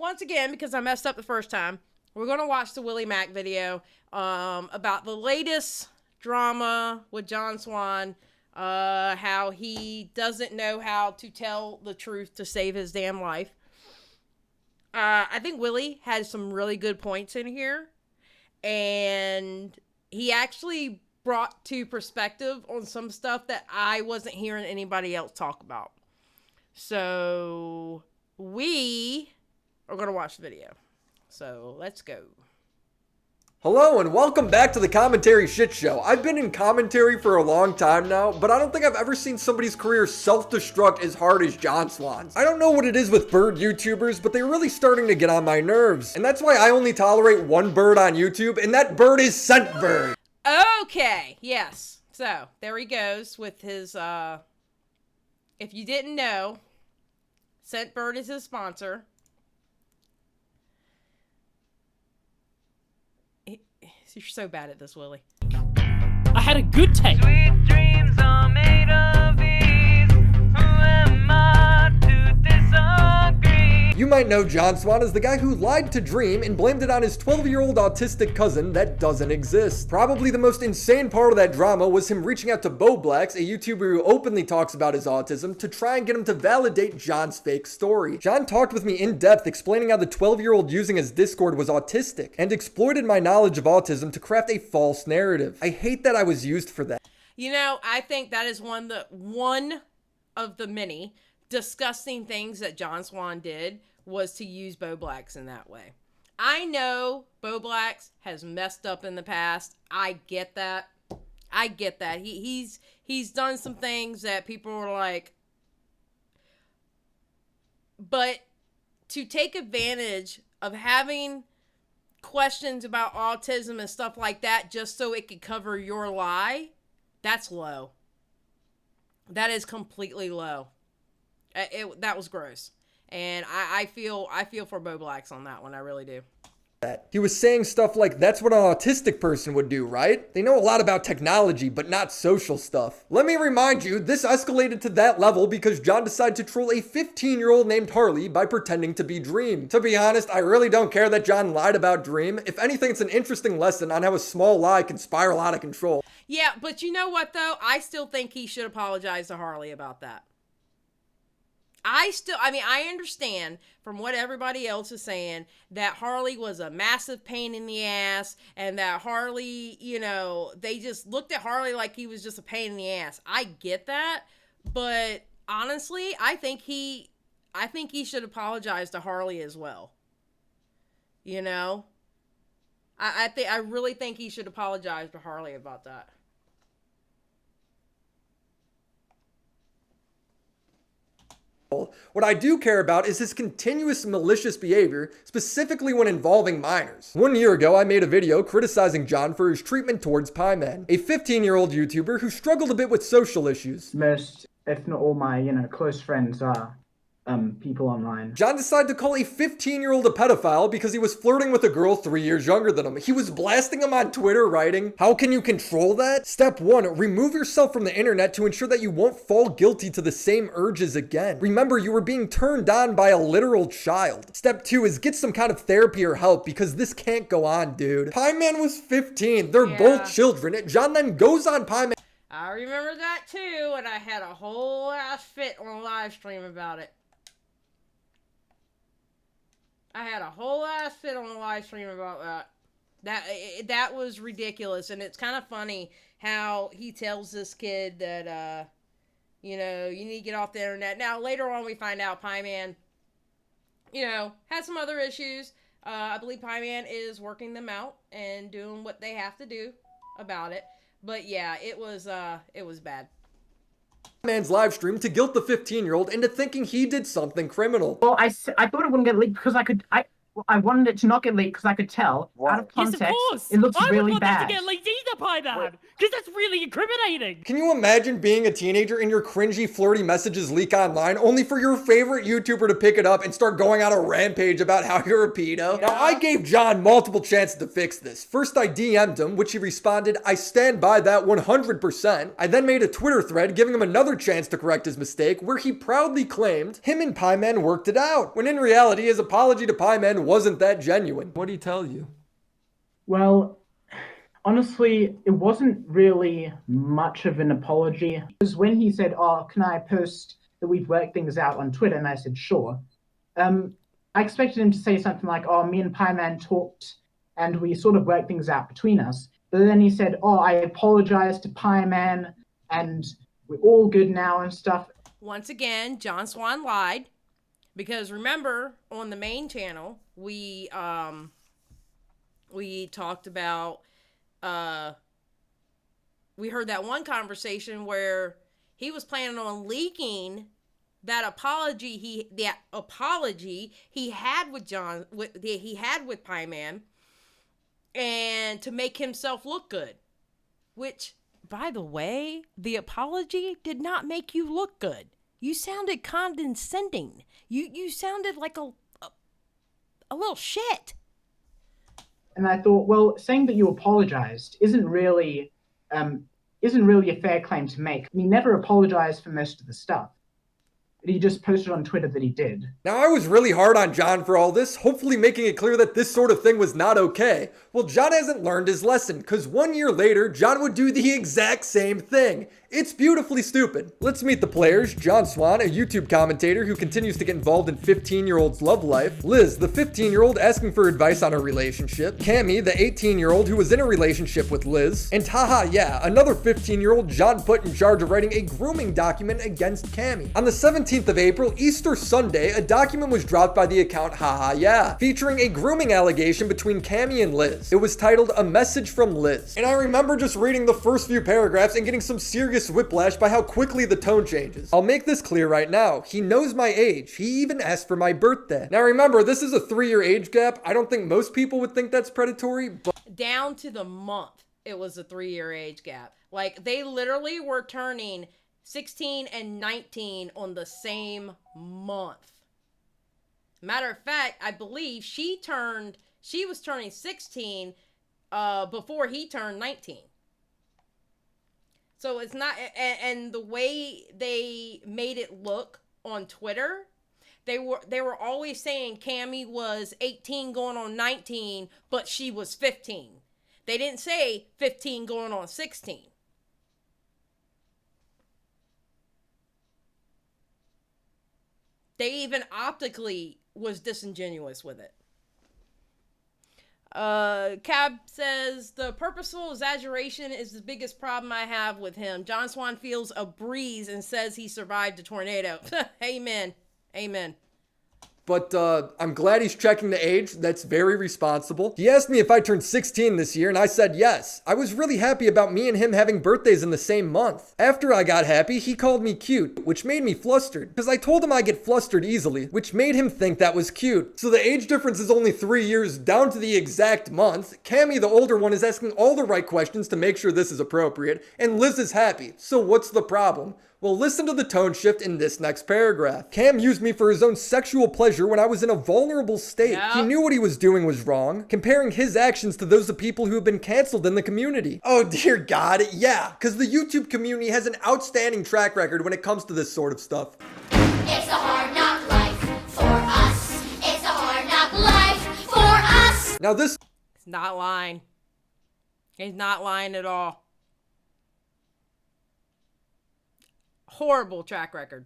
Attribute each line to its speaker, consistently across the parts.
Speaker 1: once again, because I messed up the first time, we're going to watch the Willie Mack video about the latest drama with John Swan, how he doesn't know how to tell the truth to save his damn life. I think Willie has some really good points in here, and he actually brought to perspective on some stuff that I wasn't hearing anybody else talk about. So we are going to watch the video. So let's go.
Speaker 2: Hello and welcome back to the Commentary Shit Show. I've been in commentary for a long time now, but I don't think I've ever seen somebody's career self-destruct as hard as John Swan's. I don't know what it is with bird YouTubers, but they're really starting to get on my nerves. And that's why I only tolerate one bird on YouTube, and that bird is Scentbird.
Speaker 1: Okay, yes. So there he goes with his, if you didn't know, Scentbird is his sponsor. You're so bad at this, Willie.
Speaker 3: I had a good take.
Speaker 4: Sweet dreams are made of these. Who am I to disagree?
Speaker 2: You might know John Swan as the guy who lied to Dream and blamed it on his 12-year-old autistic cousin that doesn't exist. Probably the most insane part of that drama was him reaching out to Boblax, a YouTuber who openly talks about his autism, to try and get him to validate John's fake story. John talked with me in depth explaining how the 12-year-old using his Discord was autistic and exploited my knowledge of autism to craft a false narrative. I hate that I was used for that.
Speaker 1: You know, I think that is one of the many disgusting things that John Swan did was to use Boblax in that way. I know Boblax has messed up in the past. I get that. He's done some things that people were like, but to take advantage of having questions about autism and stuff like that just so it could cover your lie, that's low. That is completely low. That was gross. And I feel for Boblax on that one. I really do.
Speaker 2: He was saying stuff like, that's what an autistic person would do, right? They know a lot about technology, but not social stuff. Let me remind you, this escalated to that level because John decided to troll a 15-year-old named Harley by pretending to be Dream. To be honest, I really don't care that John lied about Dream. If anything, it's an interesting lesson on how a small lie can spiral out of control.
Speaker 1: Yeah, but you know what, though? I still think he should apologize to Harley about that. I understand from what everybody else is saying that Harley was a massive pain in the ass and that Harley, you know, they just looked at Harley like he was just a pain in the ass. I get that, but honestly, I think he should apologize to Harley as well. You know? I really think he should apologize to Harley about that.
Speaker 2: What I do care about is his continuous malicious behavior, specifically when involving minors. 1 year ago, I made a video criticizing John for his treatment towards Pieman, a 15-year-old YouTuber who struggled a bit with social issues.
Speaker 5: Most, if not all my, close friends are people online.
Speaker 2: John decided to call a 15-year-old a pedophile because he was flirting with a girl 3 years younger than him. He was blasting him on Twitter, writing, "How can you control that? Step 1, remove yourself from the internet to ensure that you won't fall guilty to the same urges again. Remember, you were being turned on by a literal child. Step 2 is get some kind of therapy or help because this can't go on, dude." Pieman was 15. They're both children. John then goes on Pieman.
Speaker 1: I remember that too, and I had a whole ass fit on a live stream about it. I had a whole ass fit on a live stream about that. That was ridiculous, and it's kind of funny how he tells this kid that, you need to get off the internet. Now, later on, we find out Pieman, had some other issues. I believe Pieman is working them out and doing what they have to do about it. But yeah, it was bad.
Speaker 2: Man's live stream to guilt the 15-year-old into thinking he did something criminal.
Speaker 5: Well, I thought it wouldn't get leaked because I wanted it to not get leaked because I could tell out of context
Speaker 3: Yes, of course.
Speaker 5: it looks
Speaker 3: I
Speaker 5: really
Speaker 3: would want
Speaker 5: bad.
Speaker 3: that to get leaked either, Pyman, because that's really incriminating.
Speaker 2: Can you imagine being a teenager and your cringy, flirty messages leak online only for your favorite YouTuber to pick it up and start going on a rampage about how you're a pedo? Now, I gave John multiple chances to fix this. First, I DM'd him, which he responded, "I stand by that 100%. I then made a Twitter thread giving him another chance to correct his mistake, where he proudly claimed him and Pyman worked it out, when in reality, his apology to Pyman wasn't that genuine. What'd he tell you?
Speaker 5: Well, honestly, it wasn't really much of an apology. Because when he said, "Oh, can I post that we've worked things out on Twitter?" and I said, "Sure." I expected him to say something like, "Oh, me and Pyman talked and we sort of worked things out between us." But then he said, "Oh, I apologize to Pyman and we're all good now," and stuff.
Speaker 1: Once again, John Swan lied. Because remember, on the main channel, we talked about, we heard that one conversation where he was planning on leaking that apology he had with Pyman, and to make himself look good. Which, by the way, the apology did not make you look good. You sounded condescending. You sounded like a little shit.
Speaker 5: And I thought, well, saying that you apologized isn't really a fair claim to make. He never apologized for most of the stuff. He just posted on Twitter that he did.
Speaker 2: Now, I was really hard on John for all this, hopefully making it clear that this sort of thing was not okay. Well, John hasn't learned his lesson, because 1 year later, John would do the exact same thing. It's beautifully stupid. Let's meet the players. John Swan, a YouTube commentator who continues to get involved in 15-year-old's love life. Liz, the 15-year-old asking for advice on her relationship. Cammy, the 18-year-old who was in a relationship with Liz. And Haha Yeah, another 15-year-old John put in charge of writing a grooming document against Cammy. On the 17th of April, Easter Sunday, a document was dropped by the account Haha Yeah, featuring a grooming allegation between Cammy and Liz. It was titled A Message from Liz. And I remember just reading the first few paragraphs and getting some serious whiplash by how quickly the tone changes. I'll make this clear right now. He knows my age. He even asked for my birthday. Now remember, this is a 3-year age gap. I don't think most people would think that's predatory, but
Speaker 1: Down to the month, it was a 3-year age gap. Like, they literally were turning 16 and 19 on the same month. Matter of fact, I believe she was turning 16 before he turned 19. So it's not, and the way they made it look on Twitter, they were always saying Cammy was 18 going on 19, but she was 15. They didn't say 15 going on 16. They even optically was disingenuous with it. Cab says, the purposeful exaggeration is the biggest problem I have with him. John Swan feels a breeze and says he survived a tornado. Amen. Amen.
Speaker 2: But I'm glad he's checking the age. That's very responsible. He asked me if I turned 16 this year, and I said yes. I was really happy about me and him having birthdays in the same month. After I got happy, he called me cute, which made me flustered, because I told him I get flustered easily, which made him think that was cute. So the age difference is only 3 years, down to the exact month. Cammy, the older one, is asking all the right questions to make sure this is appropriate, and Liz is happy. So what's the problem? Well, listen to the tone shift in this next paragraph. Cam used me for his own sexual pleasure when I was in a vulnerable state.
Speaker 1: Yeah.
Speaker 2: He knew what he was doing was wrong, comparing his actions to those of people who have been canceled in the community. Oh dear God, yeah, because the YouTube community has an outstanding track record when it comes to this sort of stuff.
Speaker 6: It's a hard knock life for us. It's a hard knock life for us.
Speaker 2: Now this
Speaker 1: He's not lying. He's not lying at all. Horrible track record.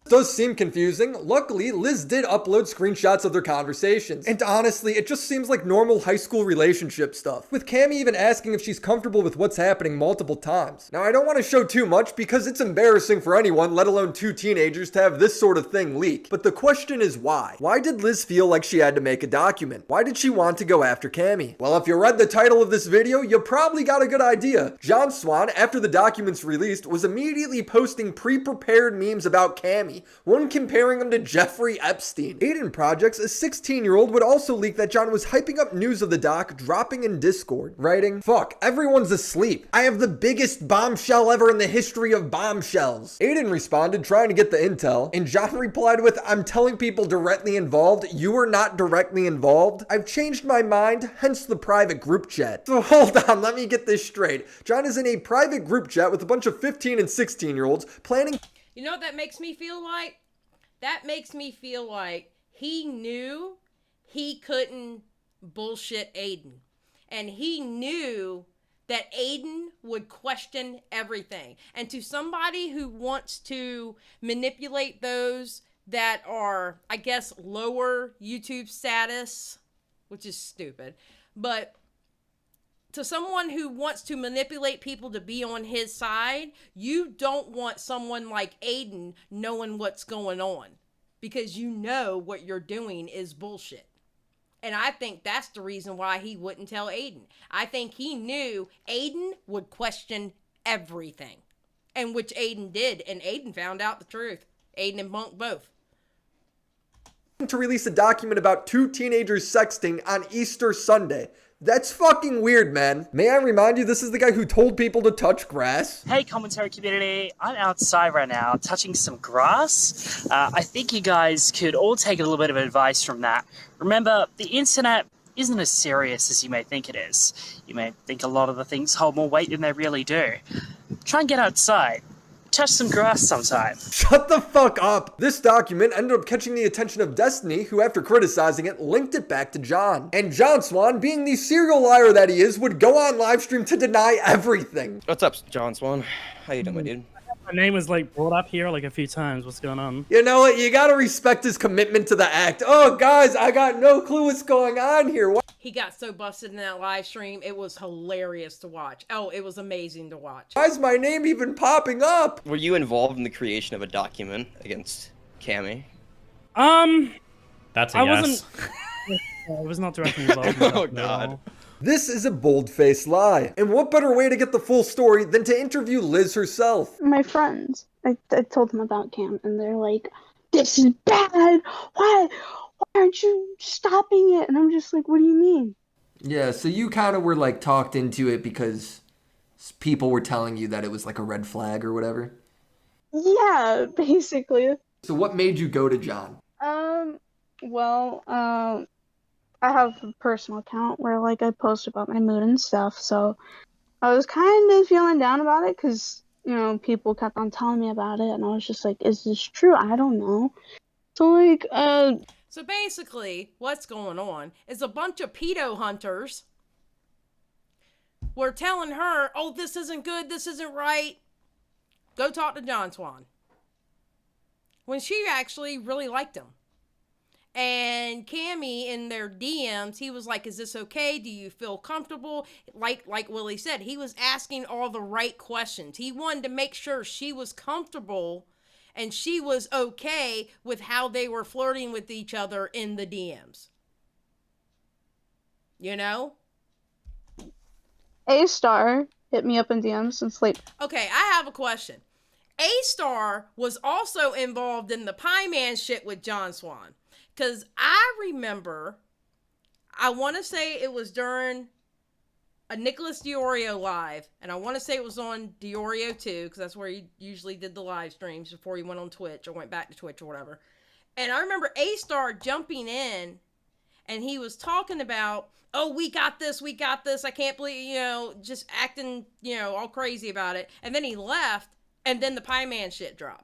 Speaker 2: does seem confusing. Luckily, Liz did upload screenshots of their conversations. And honestly, it just seems like normal high school relationship stuff, with Cammy even asking if she's comfortable with what's happening multiple times. Now, I don't want to show too much because it's embarrassing for anyone, let alone two teenagers, to have this sort of thing leak. But the question is why? Why did Liz feel like she had to make a document? Why did she want to go after Cammy? Well, if you read the title of this video, you probably got a good idea. John Swan, after the documents released, was immediately posting pre-prepared memes about Cammy. funny, one comparing him to Jeffrey Epstein. Aiden Projects, a 16-year-old, would also leak that John was hyping up news of the doc dropping in Discord, writing, "Fuck, everyone's asleep. I have the biggest bombshell ever in the history of bombshells." Aiden responded trying to get the intel, and John replied with, "I'm telling people directly involved, you are not directly involved. I've changed my mind, hence the private group chat." So hold on, let me get this straight. John is in a private group chat with a bunch of 15 and 16-year-olds planning.
Speaker 1: You know what that makes me feel like? That makes me feel like he knew he couldn't bullshit Aiden. And he knew that Aiden would question everything. And to somebody who wants to manipulate those that are, I guess, lower YouTube status, which is stupid, but to someone who wants to manipulate people to be on his side, you don't want someone like Aiden knowing what's going on, because you know what you're doing is bullshit. And I think that's the reason why he wouldn't tell Aiden. I think he knew Aiden would question everything, and which Aiden did, and Aiden found out the truth. Aiden and Monk both.
Speaker 2: To release a document about two teenagers sexting on Easter Sunday. That's fucking weird, man. May I remind you, this is the guy who told people to touch grass?
Speaker 7: Hey, commentary community. I'm outside right now touching some grass. I think you guys could all take a little bit of advice from that. Remember, the internet isn't as serious as you may think it is. You may think a lot of the things hold more weight than they really do. Try and get outside. Touch some grass sometime.
Speaker 2: Shut the fuck up! This document ended up catching the attention of Destiny, who after criticizing it, linked it back to John. And John Swan, being the serial liar that he is, would go on livestream to deny everything.
Speaker 8: What's up, John Swan? How you doing, my dude?
Speaker 3: My name was like brought up here like a few times. What's going on?
Speaker 2: You know what? You gotta respect his commitment to the act. Oh, guys, I got no clue what's going on here. What?
Speaker 1: He got so busted in that live stream, it was hilarious to watch. Oh, it was amazing to watch.
Speaker 2: Why is my name even popping up?
Speaker 8: Were you involved in the creation of a document against Cammy?
Speaker 9: That's a
Speaker 3: I
Speaker 9: yes.
Speaker 3: I was not directly involved in that.
Speaker 8: Oh, God.
Speaker 3: No.
Speaker 2: This is a bold-faced lie. And what better way to get the full story than to interview Liz herself?
Speaker 10: My friends, I told them about Cam, and they're like, "This is bad. Why aren't you stopping it?" And I'm just like, "What do you mean?"
Speaker 2: Yeah, so you kind of were like talked into it because people were telling you that it was like a red flag or whatever?
Speaker 10: Yeah, basically.
Speaker 2: So what made you go to John?
Speaker 10: I have a personal account where like I post about my mood and stuff, so I was kind of feeling down about it because, you know, people kept on telling me about it, and I was just like, is this true? I don't know. So like,
Speaker 1: So basically, what's going on is a bunch of pedo hunters were telling her, "Oh, this isn't good, this isn't right. Go talk to John Swan." When she actually really liked him. And Cammy, in their DMs, he was like, "Is this okay? Do you feel comfortable?" Like Willie said, he was asking all the right questions. He wanted to make sure she was comfortable and she was okay with how they were flirting with each other in the DMs. You know?
Speaker 10: A-Star hit me up in DMs since like...
Speaker 1: Okay, I have a question. A-Star was also involved in the Pie Man shit with John Swan. Because I remember, I want to say it was during a Nicholas Diorio live, and I want to say it was on Diorio 2, because that's where he usually did the live streams before he went on Twitch or went back to Twitch or whatever. And I remember A-Star jumping in, and he was talking about, "Oh, we got this, I can't believe," you know, just acting, you know, all crazy about it. And then he left, and then the Pie Man shit dropped.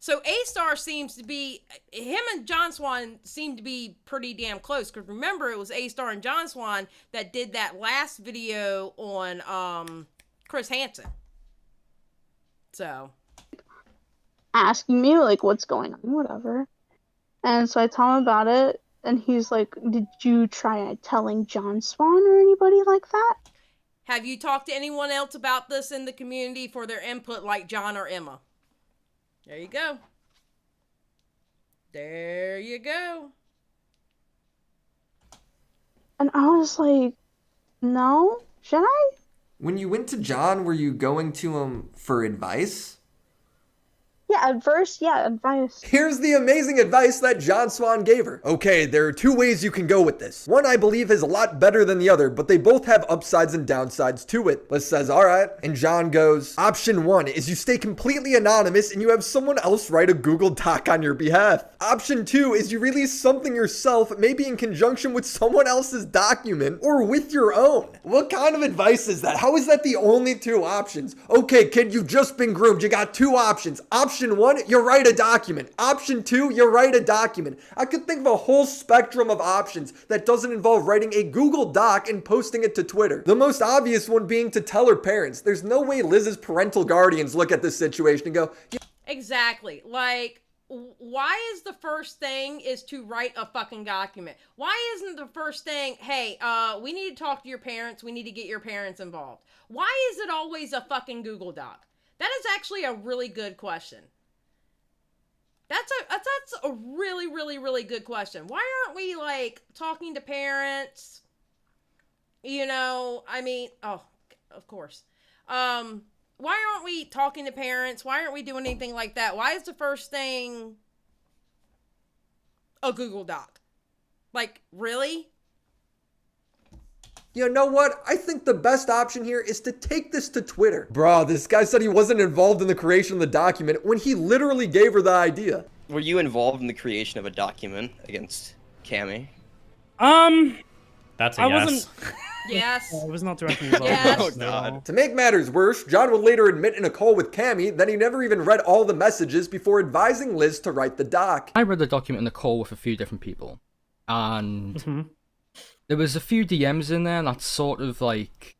Speaker 1: So A-Star seems to be, him and John Swan seem to be pretty damn close. Because remember, it was A-Star and John Swan that did that last video on Chris Hansen. So.
Speaker 10: asking me like what's going on, whatever. And so I tell him about it, and he's like, "Did you try telling John Swan or anybody like that?"
Speaker 1: Have you talked to anyone else about this in the community for their input, like John or Emma? There you go. There you go.
Speaker 10: And I was like, no, should I?
Speaker 2: When you went to John, were you going to him for advice?
Speaker 10: Yeah, advice.
Speaker 2: Here's the amazing advice that John Swan gave her. Okay, there are two ways you can go with this. One I believe is a lot better than the other, but they both have upsides and downsides to it. Liz says, alright. And John goes, option 1 is you stay completely anonymous and you have someone else write a Google Doc on your behalf. Option 2 is you release something yourself, maybe in conjunction with someone else's document or with your own. What kind of advice is that? How is that the only two options? Okay, kid, you've just been groomed. You got two options. Option 1, you write a document. Option 2, you write a document. I could think of a whole spectrum of options that doesn't involve writing a Google Doc and posting it to Twitter. The most obvious one being to tell her parents. There's no way Liz's parental guardians look at this situation and go,
Speaker 1: Exactly. Like, why is the first thing is to write a fucking document? Why isn't the first thing, hey, we need to talk to your parents, we need to get your parents involved? Why is it always a fucking Google Doc? That is actually a really good question. That's a really, really, really good question. Why aren't we, like, talking to parents? You know, I mean, oh, of course. Why aren't we talking to parents? Why aren't we doing anything like that? Why is the first thing a Google Doc? Like, really?
Speaker 2: you know what? I think the best option here is to take this to Twitter. Bro, this guy said he wasn't involved in the creation of the document when he literally gave her the idea.
Speaker 8: Were you involved in the creation of a document against Cammy?
Speaker 9: That's a
Speaker 3: I
Speaker 9: yes.
Speaker 3: wasn't.
Speaker 1: Yes.
Speaker 3: I was not directly involved.
Speaker 1: Yes.
Speaker 8: Oh,
Speaker 3: No.
Speaker 8: God.
Speaker 2: To make matters worse, John would later admit in a call with Cammy that he never even read all the messages before advising Liz to write the doc.
Speaker 11: I read the document in the call with a few different people, and
Speaker 3: Mhm.
Speaker 11: there was a few DMs in there that sort of like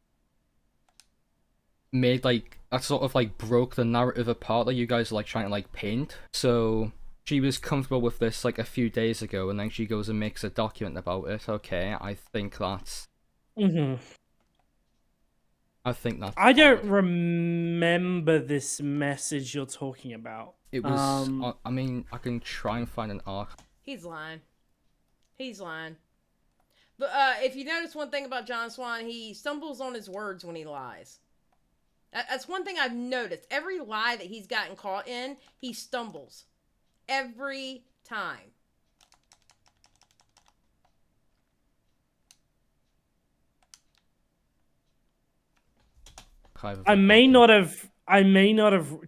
Speaker 11: made like that sort of like broke the narrative apart that you guys are like trying to like paint. So she was comfortable with this like a few days ago, and then she goes and makes a document about it. Okay, I think that's
Speaker 3: Mhm. I don't remember this message you're talking about.
Speaker 11: It was. I mean, I can try and find an arc.
Speaker 1: He's lying. He's lying. But if you notice one thing about John Swan, he stumbles on his words when he lies. That's one thing I've noticed. Every lie that he's gotten caught in, he stumbles. Every time.
Speaker 3: I may not have.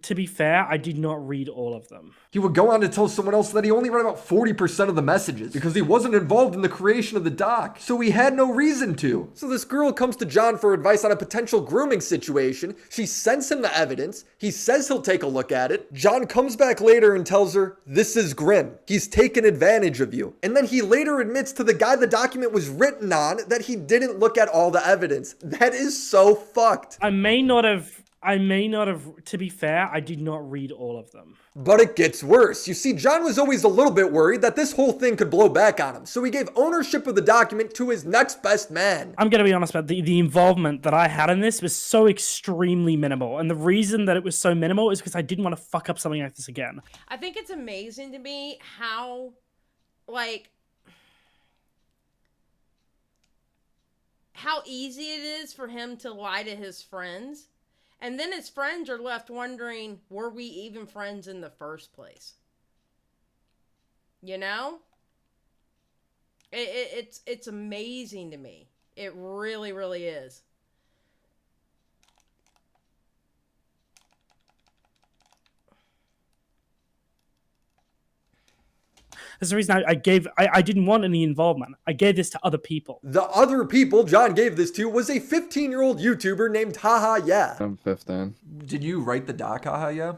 Speaker 3: To be fair, I did not read all of them.
Speaker 2: He would go on to tell someone else that he only read about 40% of the messages because he wasn't involved in the creation of the doc, so he had no reason to. So this girl comes to John for advice on a potential grooming situation. She sends him the evidence. He says he'll take a look at it. John comes back later and tells her, "This is grim. He's taken advantage of you." And then he later admits to the guy the document was written on that he didn't look at all the evidence. That is so fucked.
Speaker 3: I may not have. To be fair, I did not read all of them.
Speaker 2: But it gets worse. You see, John was always a little bit worried that this whole thing could blow back on him, so he gave ownership of the document to his next best man.
Speaker 3: I'm going to be honest about the involvement that I had in this was so extremely minimal. And the reason that it was so minimal is because I didn't want to fuck up something like this again.
Speaker 1: I think it's amazing to me how, like, how easy it is for him to lie to his friends. And then his friends are left wondering, were we even friends in the first place? You know? It's amazing to me. It really, really is.
Speaker 3: That's the reason I didn't want any involvement. I gave this to other people.
Speaker 2: The other people John gave this to was a 15-year-old YouTuber named Haha Yeah.
Speaker 12: I'm 15.
Speaker 2: Did you write the doc, Haha Yeah?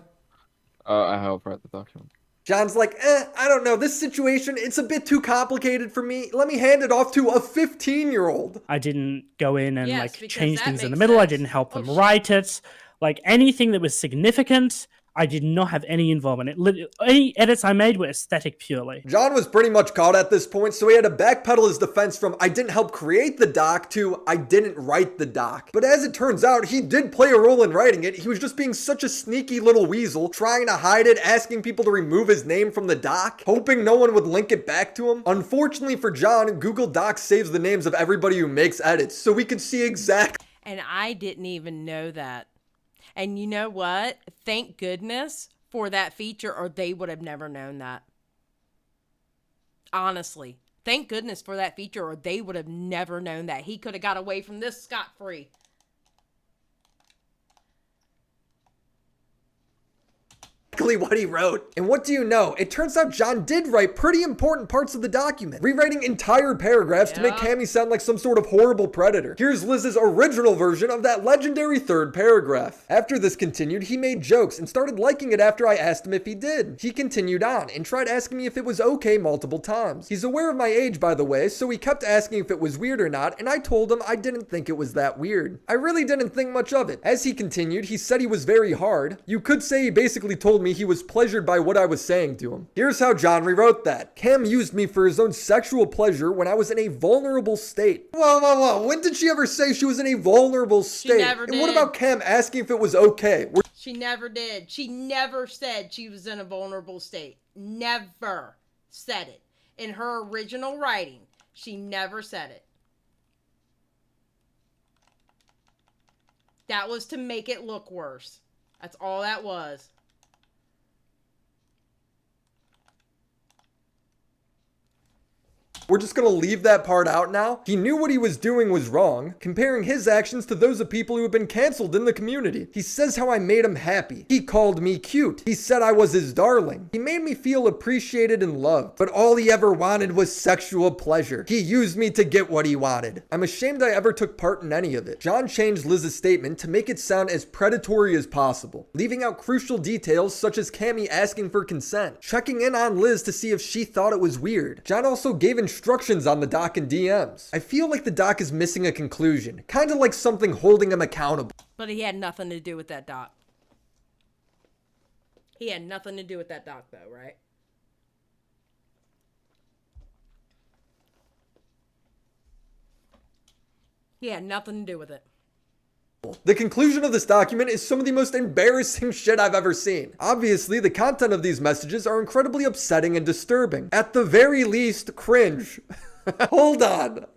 Speaker 12: I helped write the document.
Speaker 2: John's like, I don't know. This situation, it's a bit too complicated for me. Let me hand it off to a 15-year-old.
Speaker 3: I didn't go in and
Speaker 1: Yes,
Speaker 3: like
Speaker 1: because
Speaker 3: change
Speaker 1: that
Speaker 3: things in the
Speaker 1: makes
Speaker 3: middle. I
Speaker 1: sense.
Speaker 3: didn't help
Speaker 1: Oh,
Speaker 3: them
Speaker 1: shit.
Speaker 3: write it. Like anything that was significant, I did not have any involvement. Any edits I made were aesthetic purely.
Speaker 2: John was pretty much caught at this point, so he had to backpedal his defense from I didn't help create the doc to I didn't write the doc. But as it turns out, he did play a role in writing it. He was just being such a sneaky little weasel, trying to hide it, asking people to remove his name from the doc, hoping no one would link it back to him. Unfortunately for John, Google Docs saves the names of everybody who makes edits, so we can see exactly.
Speaker 1: And I didn't even know that. And you know what? Thank goodness for that feature, or they would have never known that. Honestly. Thank goodness for that feature, or they would have never known that. He could have got away from this scot-free.
Speaker 2: What he wrote. And what do you know? It turns out John did write pretty important parts of the document, rewriting entire paragraphs to make Cammy sound like some sort of horrible predator. Here's Liz's original version of that legendary third paragraph. After this continued, he made jokes and started liking it after I asked him if he did. He continued on and tried asking me if it was okay multiple times. He's aware of my age, by the way, so he kept asking if it was weird or not, and I told him I didn't think it was that weird. I really didn't think much of it. As he continued, he said he was very hard. You could say he basically told me he was pleasured by what I was saying to him. Here's how John rewrote that. Cam used me for his own sexual pleasure when I was in a vulnerable state. Whoa. When did she ever say she was in a vulnerable state?
Speaker 1: She never did.
Speaker 2: And what about Cam asking if it was okay?
Speaker 1: She never did. She never said she was in a vulnerable state. Never said it. In her original writing, she never said it. That was to make it look worse. That's all that was.
Speaker 2: We're just gonna leave that part out now. He knew what he was doing was wrong, comparing his actions to those of people who have been canceled in the community. He says how I made him happy. He called me cute. He said I was his darling. He made me feel appreciated and loved. But all he ever wanted was sexual pleasure. He used me to get what he wanted. I'm ashamed I ever took part in any of it. John changed Liz's statement to make it sound as predatory as possible, leaving out crucial details such as Cammy asking for consent, checking in on Liz to see if she thought it was weird. John also gave instructions on the doc and DMs. I feel like the doc is missing a conclusion, kind of like something holding him accountable.
Speaker 1: But he had nothing to do with that doc. He had nothing to do with that doc, though, right? He had nothing to do with it.
Speaker 2: The conclusion of this document is some of the most embarrassing shit I've ever seen. Obviously, the content of these messages are incredibly upsetting and disturbing. At the very least, cringe. Hold on.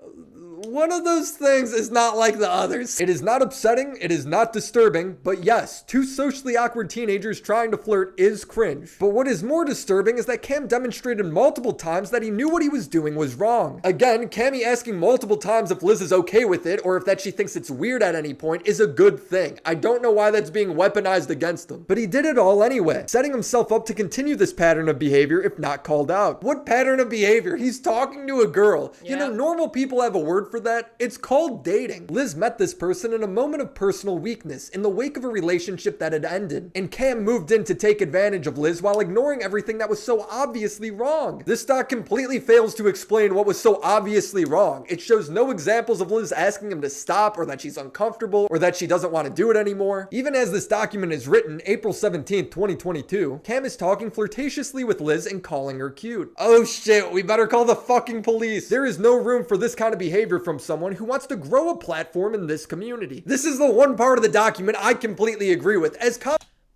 Speaker 2: One of those things is not like the others. It is not upsetting, it is not disturbing, but yes, two socially awkward teenagers trying to flirt is cringe. But what is more disturbing is that Cam demonstrated multiple times that he knew what he was doing was wrong. Again, Cammy asking multiple times if Liz is okay with it or if that she thinks it's weird at any point is a good thing. I don't know why that's being weaponized against him. But he did it all anyway, setting himself up to continue this pattern of behavior if not called out. What pattern of behavior? He's talking to a girl. You know, normal people have a word for that. It's called dating. Liz met this person in a moment of personal weakness in the wake of a relationship that had ended, and Cam moved in to take advantage of Liz while ignoring everything that was so obviously wrong. This doc completely fails to explain what was so obviously wrong. It shows no examples of Liz asking him to stop, or that she's uncomfortable, or that she doesn't want to do it anymore. Even as this document is written, April 17th, 2022, Cam is talking flirtatiously with Liz and calling her cute. Oh shit, we better call the fucking police. There is no room for this kind of behavior from someone who wants to grow a platform in this community. This is the one part of the document I completely agree with.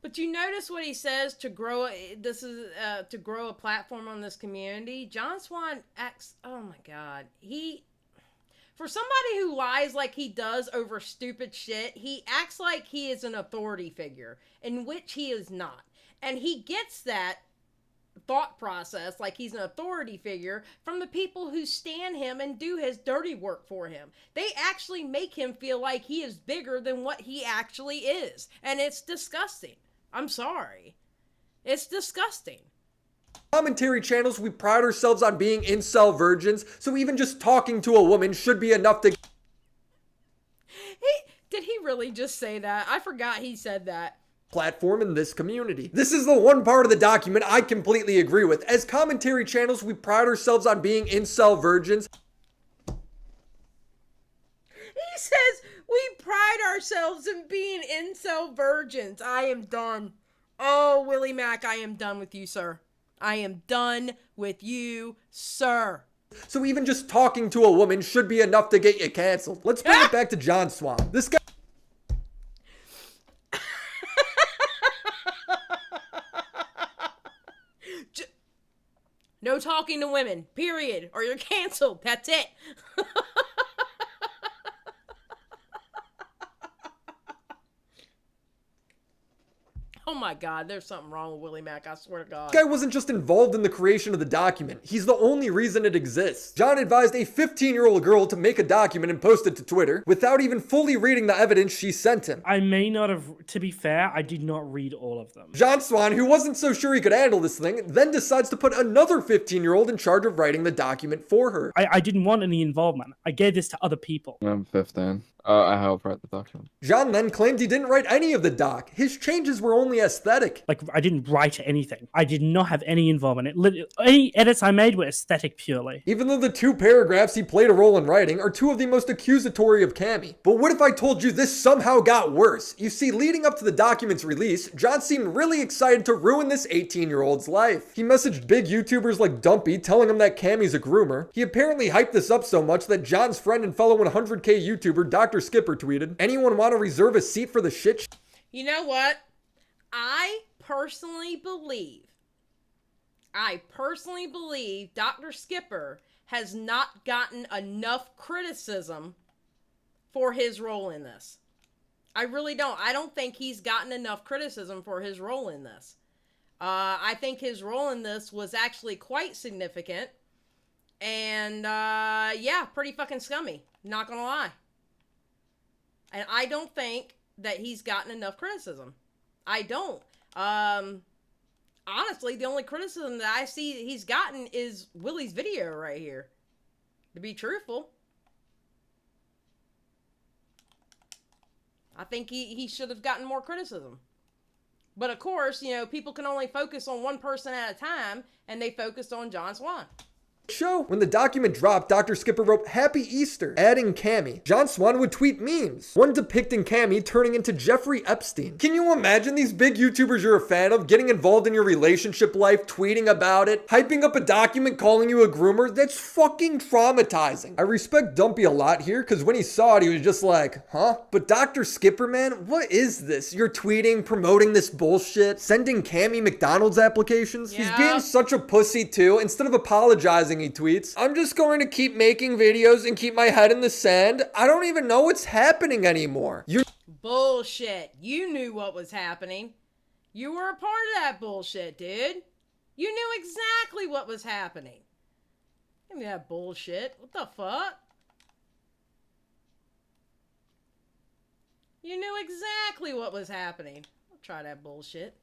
Speaker 1: But you notice what he says to grow to grow a platform on this community. John Swan acts, oh my god, for somebody who lies like he does over stupid shit, he acts like he is an authority figure, in which he is not. And he gets that thought process like he's an authority figure from the people who stand him and do his dirty work for him. They actually make him feel like he is bigger than what he actually is. And it's disgusting. I'm sorry. It's disgusting.
Speaker 2: Commentary channels, we pride ourselves on being incel virgins, so even just talking to a woman should be enough to...
Speaker 1: Did he really just say that? I forgot he said that.
Speaker 2: Platform in this community. This is the one part of the document I completely agree with. As commentary channels, we pride ourselves on being incel virgins.
Speaker 1: He says we pride ourselves in being incel virgins. I am done. Oh, Willie Mack, I am done with you, sir. I am done with you, sir.
Speaker 2: So even just talking to a woman should be enough to get you canceled. Let's bring it back to John Swan. This guy...
Speaker 1: No talking to women, period, or you're canceled. That's it. Oh my God, there's something wrong with Willie Mack, I swear to God.
Speaker 2: This guy wasn't just involved in the creation of the document, he's the only reason it exists. John advised a 15-year-old girl to make a document and post it to Twitter without even fully reading the evidence she sent him.
Speaker 3: I may not have, to be fair, I did not read all of them.
Speaker 2: John Swan, who wasn't so sure he could handle this thing, then decides to put another 15-year-old in charge of writing the document for her.
Speaker 3: I didn't want any involvement. I gave this to other people.
Speaker 12: I'm 15. I helped write the document.
Speaker 2: John then claimed he didn't write any of the doc. His changes were only aesthetic.
Speaker 3: Like, I didn't write anything. I did not have any involvement. Any edits I made were aesthetic purely.
Speaker 2: Even though the 2 paragraphs he played a role in writing are 2 of the most accusatory of Cammy. But what if I told you this somehow got worse? You see, leading up to the document's release, John seemed really excited to ruin this 18-year-old's life. He messaged big YouTubers like Dumpy, telling him that Cammy's a groomer. He apparently hyped this up so much that John's friend and fellow 100K YouTuber Dr. Skipper tweeted, "Anyone want to reserve a seat for the shit?"
Speaker 1: You know what? I personally believe Dr. Skipper has not gotten enough criticism for his role in this. I really don't. I don't think he's gotten enough criticism for his role in this. I think his role in this was actually quite significant. And, yeah, pretty fucking scummy. Not gonna lie. And I don't think that he's gotten enough criticism. I don't. Honestly, the only criticism that I see that he's gotten is Willie's video right here. To be truthful. I think he should have gotten more criticism. But of course, you know, people can only focus on one person at a time, and they focused on John Swan.
Speaker 2: Show. When the document dropped, Dr. Skipper wrote "Happy Easter," adding Cammy. John Swan would tweet memes, one depicting Cammy turning into Jeffrey Epstein. Can you imagine these big YouTubers you're a fan of getting involved in your relationship life, tweeting about it, hyping up a document, calling you a groomer? That's fucking traumatizing. I respect Dumpy a lot here, because when he saw it, he was just like, huh? But Dr. Skipper, man, what is this? You're tweeting, promoting this bullshit, sending Cammy McDonald's applications?
Speaker 1: Yeah.
Speaker 2: He's being such a pussy too. Instead of apologizing, he tweets, "I'm just going to keep making videos and keep my head in the sand. I don't even know what's happening anymore." You're
Speaker 1: Bullshit. You knew what was happening. You were a part of that bullshit, dude. You knew exactly what was happening. Give me that bullshit. What the fuck? You knew exactly what was happening. I'll try that bullshit.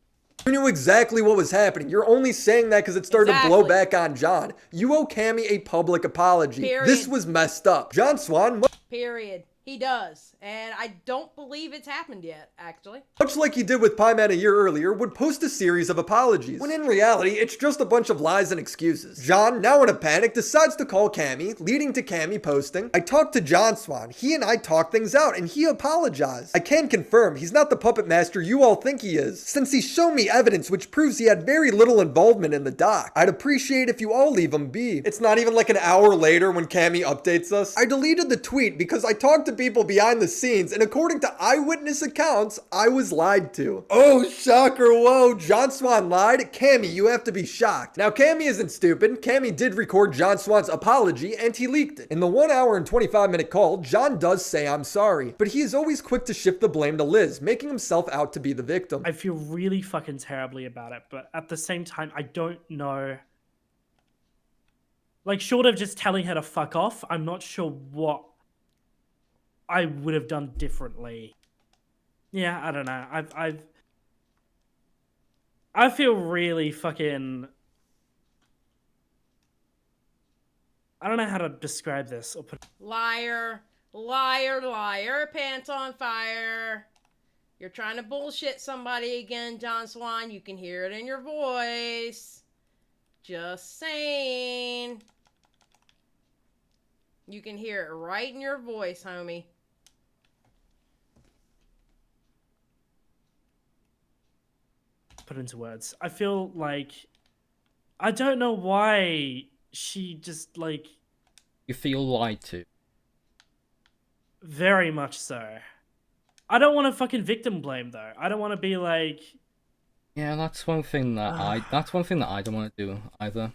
Speaker 2: You knew exactly what was happening. You're only saying that because it started to blow
Speaker 1: Exactly.
Speaker 2: back on John. You owe Cammy a public apology.
Speaker 1: Period.
Speaker 2: This was messed up. John Swan,
Speaker 1: Period. He does. And I don't believe it's happened yet, actually.
Speaker 2: much like he did with Pie Man a year earlier, would post a series of apologies, when in reality, it's just a bunch of lies and excuses. John, now in a panic, decides to call Cammy, leading to Cammy posting, "I talked to John Swan. He and I talked things out, and he apologized. I can confirm he's not the puppet master you all think he is, since he's shown me evidence which proves he had very little involvement in the doc. I'd appreciate if you all leave him be." It's not even like an hour later when Cammy updates us. "I deleted the tweet because I talked to people behind the scenes, and according to eyewitness accounts, I was lied to." Oh, shocker, whoa, John Swan lied? Cammy, you have to be shocked. Now, Cammy isn't stupid. Cammy did record John Swan's apology, and he leaked it. In the 1 hour and 25-minute call, John does say "I'm sorry," but he is always quick to shift the blame to Liz, making himself out to be the victim.
Speaker 3: I feel really fucking terribly about it, but at the same time, I don't know. Like, short of just telling her to fuck off, I'm not sure what I would have done differently. Yeah, I don't know. I feel really fucking... I don't know how to describe this or put...
Speaker 1: Liar. Liar, liar. Pants on fire. You're trying to bullshit somebody again, John Swan. You can hear it in your voice. Just saying. You can hear it right in your voice, homie.
Speaker 3: Put into words. I feel like... I don't know why she just, like...
Speaker 11: You feel lied to.
Speaker 3: Very much so. I don't want to fucking victim blame, though. I don't want to be like...
Speaker 11: Yeah, that's one thing that I don't want to do either.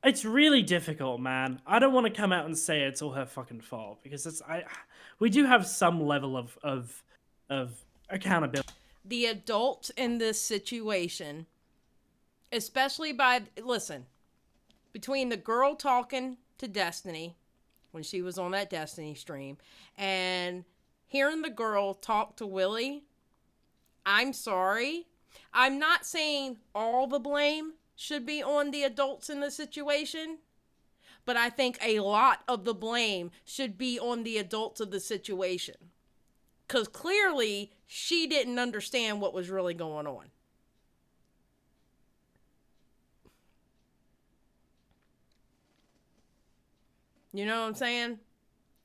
Speaker 3: It's really difficult, man. I don't want to come out and say it's all her fucking fault, because we do have some level of accountability.
Speaker 1: the adults in this situation, especially between the girl talking to Destiny when she was on that Destiny stream and hearing the girl talk to Willie, I'm sorry. I'm not saying all the blame should be on the adults in the situation, but I think a lot of the blame should be on the adults of the situation. Because clearly, she didn't understand what was really going on. You know what I'm saying?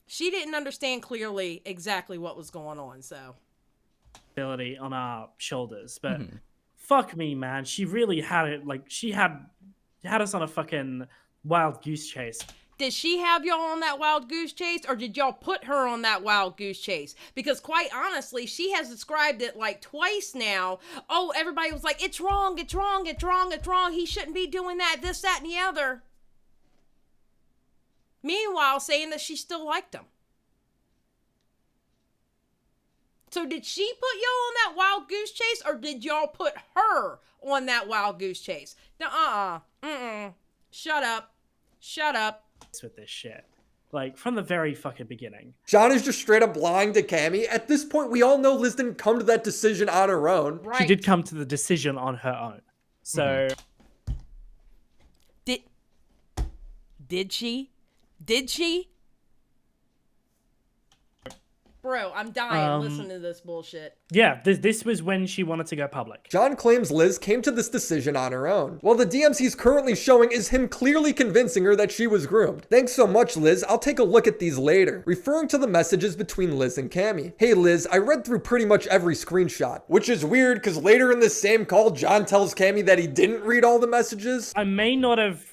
Speaker 1: She didn't understand clearly exactly what was going on, so.
Speaker 3: Ability on our shoulders, but fuck me, man. She really had it. Like, she had us on a fucking wild goose chase.
Speaker 1: Did she have y'all on that wild goose chase, or did y'all put her on that wild goose chase? Because quite honestly, she has described it like twice now. Oh, everybody was like, it's wrong, it's wrong, it's wrong, it's wrong. He shouldn't be doing that, this, that, and the other. Meanwhile, saying that she still liked him. So did she put y'all on that wild goose chase, or did y'all put her on that wild goose chase? Shut up. Shut up.
Speaker 3: With this shit. Like, from the very fucking beginning.
Speaker 2: John is just straight up lying to Cammy. At this point, we all know Liz didn't come to that decision on her own.
Speaker 1: Right.
Speaker 3: She did come to the decision on her own. So...
Speaker 1: Did she? Did she? Bro, I'm dying listening to this bullshit.
Speaker 3: Yeah, this was when she wanted to go public.
Speaker 2: John claims Liz came to this decision on her own, while the DMs he's currently showing is him clearly convincing her that she was groomed. Thanks so much, Liz. I'll take a look at these later. Referring to the messages between Liz and Cammy. Hey, Liz, I read through pretty much every screenshot, which is weird because later in this same call, John tells Cammy that he didn't read all the messages.
Speaker 3: I may not have,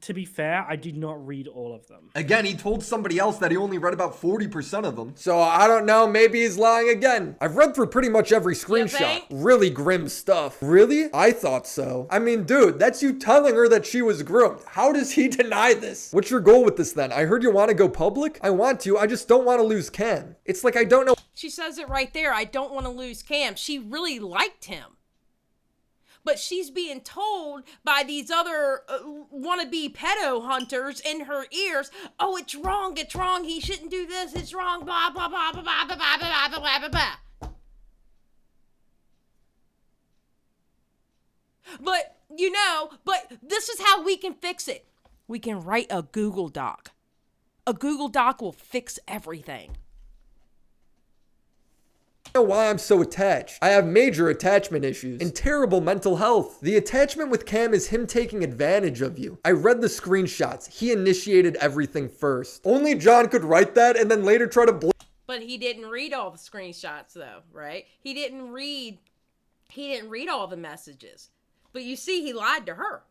Speaker 3: to be fair, I did not read all of them.
Speaker 2: Again, he told somebody else that he only read about 40% of them. So I don't know, maybe he's lying again. I've read through pretty much every screenshot. Really grim stuff. Really? I thought so. I mean, dude, that's you telling her that she was groomed. How does he deny this? What's your goal with this then? I heard you want to go public? I want to, I just don't want to lose Cam. It's like I don't know.
Speaker 1: She says it right there. I don't want to lose Cam. She really liked him. But she's being told by these other wannabe pedo hunters in her ears, oh, it's wrong, he shouldn't do this, it's wrong, blah, blah, blah, blah, blah, blah, blah, blah, blah, blah, blah. But this is how we can fix it. We can write a Google Doc. A Google Doc will fix everything.
Speaker 2: I don't know why I'm so attached. I have major attachment issues and terrible mental health. The attachment with Cam is him taking advantage of you. I read the screenshots. He initiated everything first. Only John could write that and then later try to
Speaker 1: But he didn't read all the screenshots though, right? He didn't read all the messages. But you see, he lied to her.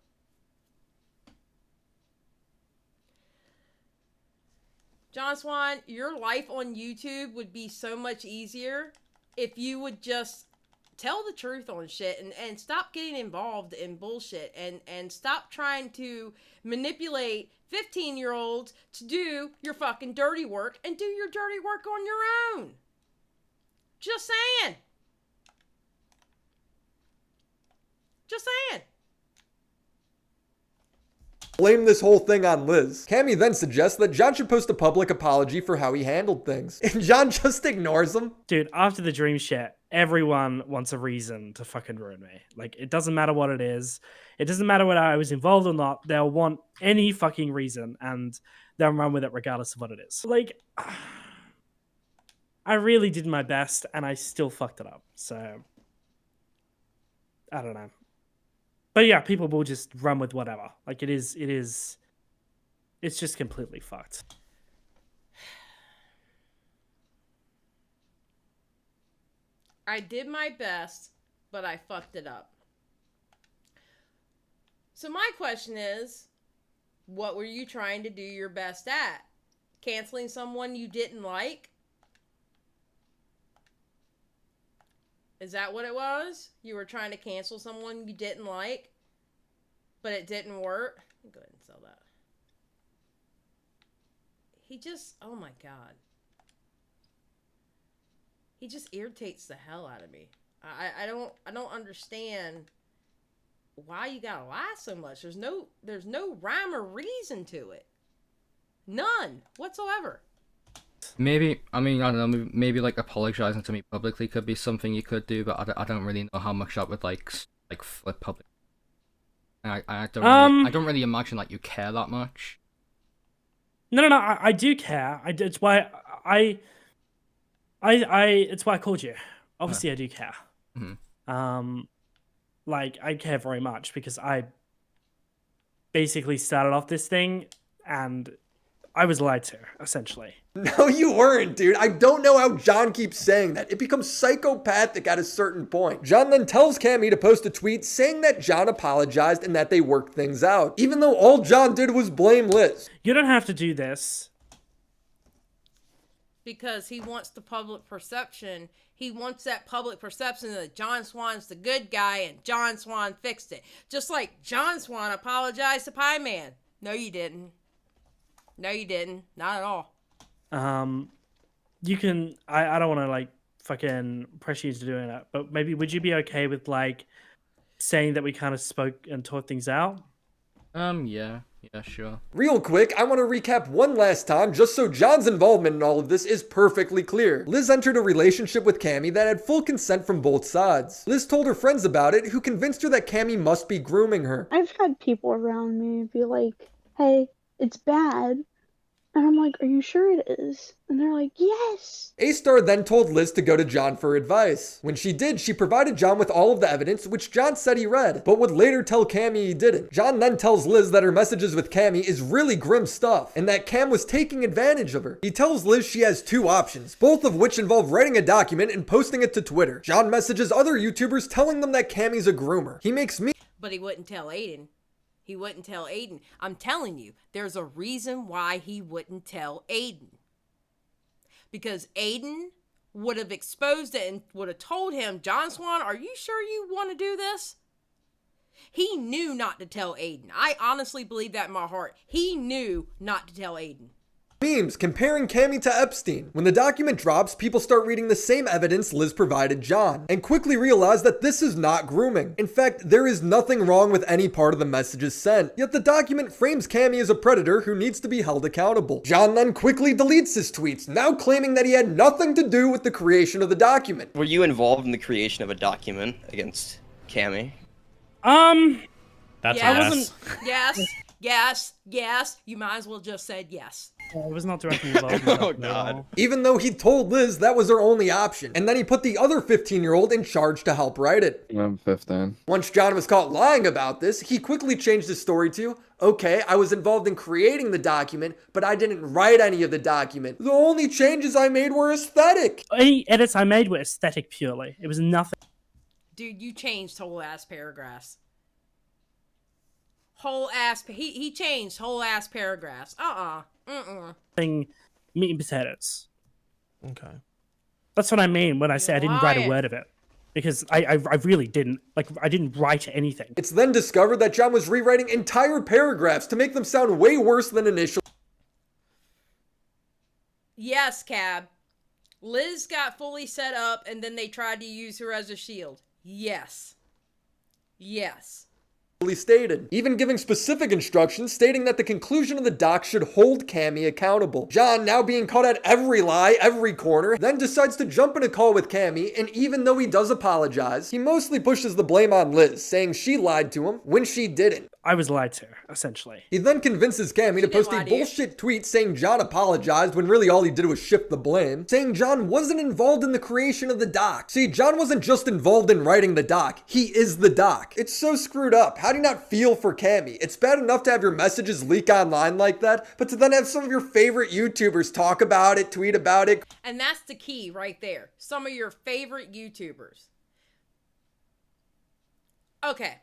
Speaker 1: John Swan, your life on YouTube would be so much easier if you would just tell the truth on shit and stop getting involved in bullshit and stop trying to manipulate 15-year-olds to do your fucking dirty work and do your dirty work on your own. Just saying. Just saying.
Speaker 2: Blame this whole thing on Liz. Cammy then suggests that John should post a public apology for how he handled things. And John just ignores him.
Speaker 3: Dude, after the dream shit, everyone wants a reason to fucking ruin me. Like, it doesn't matter what it is. It doesn't matter whether I was involved or not. They'll want any fucking reason, and they'll run with it regardless of what it is. Like, I really did my best, and I still fucked it up. So, I don't know. But yeah, people will just run with whatever. Like, it's just completely fucked.
Speaker 1: I did my best, but I fucked it up. So my question is, what were you trying to do your best at? Canceling someone you didn't like? Is that what it was? You were trying to cancel someone you didn't like, but it didn't work? Go ahead and sell that. He just, oh my God. he just irritates the hell out of me. I don't understand why you gotta lie so much. There's no rhyme or reason to it. None whatsoever.
Speaker 11: Maybe, I mean, I don't know, maybe like apologizing to me publicly could be something you could do, but I don't really know how much that would like flip public. I don't really imagine like you care that much.
Speaker 3: No, I do care. It's why it's why I called you. Obviously, I do care.
Speaker 11: Mm-hmm.
Speaker 3: Like I care very much because I basically started off this thing, and I was lied to, essentially.
Speaker 2: No, you weren't, dude. I don't know how John keeps saying that. It becomes psychopathic at a certain point. John then tells Cammy to post a tweet saying that John apologized and that they worked things out, even though all John did was blame Liz.
Speaker 3: You don't have to do this.
Speaker 1: Because he wants the public perception. He wants that public perception that John Swan's the good guy and John Swan fixed it. Just like John Swan apologized to Pie Man. No, you didn't. No, you didn't. Not at all.
Speaker 3: You can. I don't want to like fucking pressure you into doing that, but maybe would you be okay with like saying that we kind of spoke and talked things out?
Speaker 11: Yeah, sure.
Speaker 2: Real quick, I want to recap one last time just so John's involvement in all of this is perfectly clear. Liz entered a relationship with Cammy that had full consent from both sides. Liz told her friends about it, who convinced her that Cammy must be grooming her.
Speaker 10: I've had people around me be like, hey, it's bad. And I'm like, are you sure it is? And they're like, yes.
Speaker 2: A-Star then told Liz to go to John for advice. When she did, she provided John with all of the evidence, which John said he read, but would later tell Cammy he didn't. John then tells Liz that her messages with Cammy is really grim stuff, and that Cam was taking advantage of her. He tells Liz she has two options, both of which involve writing a document and posting it to Twitter. John messages other YouTubers telling them that Cammy's a groomer. He makes me...
Speaker 1: But he wouldn't tell Aiden. He wouldn't tell Aiden. I'm telling you, there's a reason why he wouldn't tell Aiden. Because Aiden would have exposed it and would have told him, John Swan, are you sure you want to do this? He knew not to tell Aiden. I honestly believe that in my heart. He knew not to tell Aiden.
Speaker 2: Memes comparing Cammy to Epstein. When the document drops, people start reading the same evidence Liz provided John, and quickly realize that this is not grooming. In fact, there is nothing wrong with any part of the messages sent, yet the document frames Cammy as a predator who needs to be held accountable. John then quickly deletes his tweets, now claiming that he had nothing to do with the creation of the document.
Speaker 8: Were you involved in the creation of a document against Cammy?
Speaker 9: That's
Speaker 1: yes.
Speaker 9: yes.
Speaker 1: Yes. You might as well just said yes.
Speaker 3: I was not directly involved.
Speaker 8: Oh God.
Speaker 2: Even though he told Liz that was her only option, and then he put the other 15-year-old in charge to help write it.
Speaker 12: I'm 15.
Speaker 2: Once John was caught lying about this, he quickly changed his story to, okay, I was involved in creating the document, but I didn't write any of the document. The only changes I made were aesthetic.
Speaker 3: Any edits I made were aesthetic purely. It was nothing.
Speaker 1: Dude, you changed whole ass paragraphs. He changed whole ass paragraphs.
Speaker 3: Meat and potatoes.
Speaker 9: Okay.
Speaker 3: That's what I mean when I say I didn't write a word of it. Because I really didn't. Like, I didn't write anything.
Speaker 2: It's then discovered that John was rewriting entire paragraphs to make them sound way worse than initial.
Speaker 1: Yes, Cab. Liz got fully set up and then they tried to use her as a shield. Yes.
Speaker 2: Stated, even giving specific instructions stating that the conclusion of the doc should hold Cammy accountable. John, now being caught at every lie, every corner, then decides to jump in a call with Cammy, and even though he does apologize, he mostly pushes the blame on Liz, saying she lied to him when she didn't.
Speaker 3: I was lied to, essentially.
Speaker 2: He then convinces Cammy to post a bullshit tweet saying John apologized when really all he did was shift the blame, saying John wasn't involved in the creation of the doc. See, John wasn't just involved in writing the doc, he is the doc. It's so screwed up. How do you not feel for Cammy? It's bad enough to have your messages leak online like that, but to then have some of your favorite YouTubers talk about it, tweet about it.
Speaker 1: And that's the key right there. Some of your favorite YouTubers. Okay.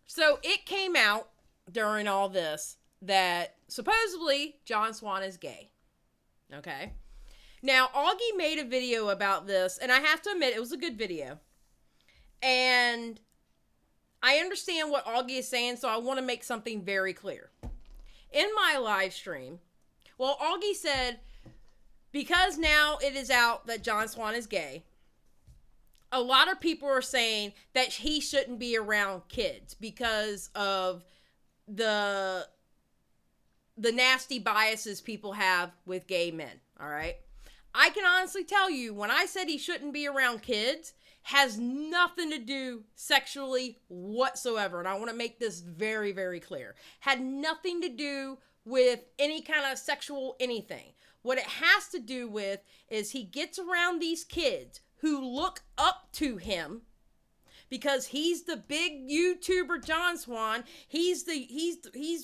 Speaker 1: So it came out during all this that supposedly John Swan is gay. Okay. Now, Augie made a video about this, and I have to admit, it was a good video. And I understand what Augie is saying, so I want to make something very clear. In my live stream, well, Augie said, because now it is out that John Swan is gay, a lot of people are saying that he shouldn't be around kids because of the nasty biases people have with gay men, all right? I can honestly tell you, when I said he shouldn't be around kids, has nothing to do sexually whatsoever. And I want to make this very, very clear. Had nothing to do with any kind of sexual anything. What it has to do with is he gets around these kids who look up to him because he's the big YouTuber John Swan. He's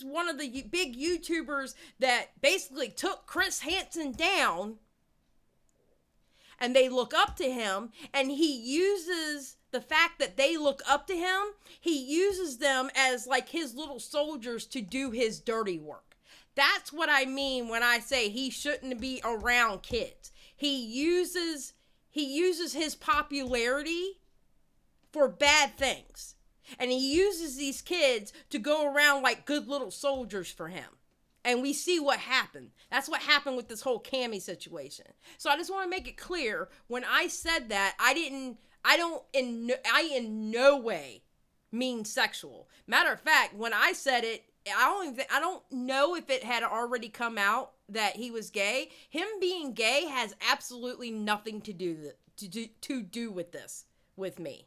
Speaker 1: one of the big YouTubers that basically took Chris Hansen down. And they look up to him, and he uses the fact that they look up to him, he uses them as like his little soldiers to do his dirty work. That's what I mean when I say he shouldn't be around kids. He uses his popularity for bad things. And he uses these kids to go around like good little soldiers for him. And we see what happened. That's what happened with this whole Cammy situation. So I just want to make it clear, when I said that, I in no way mean sexual. Matter of fact, when I said it, I don't know if it had already come out that he was gay. Him being gay has absolutely nothing to do with this with me.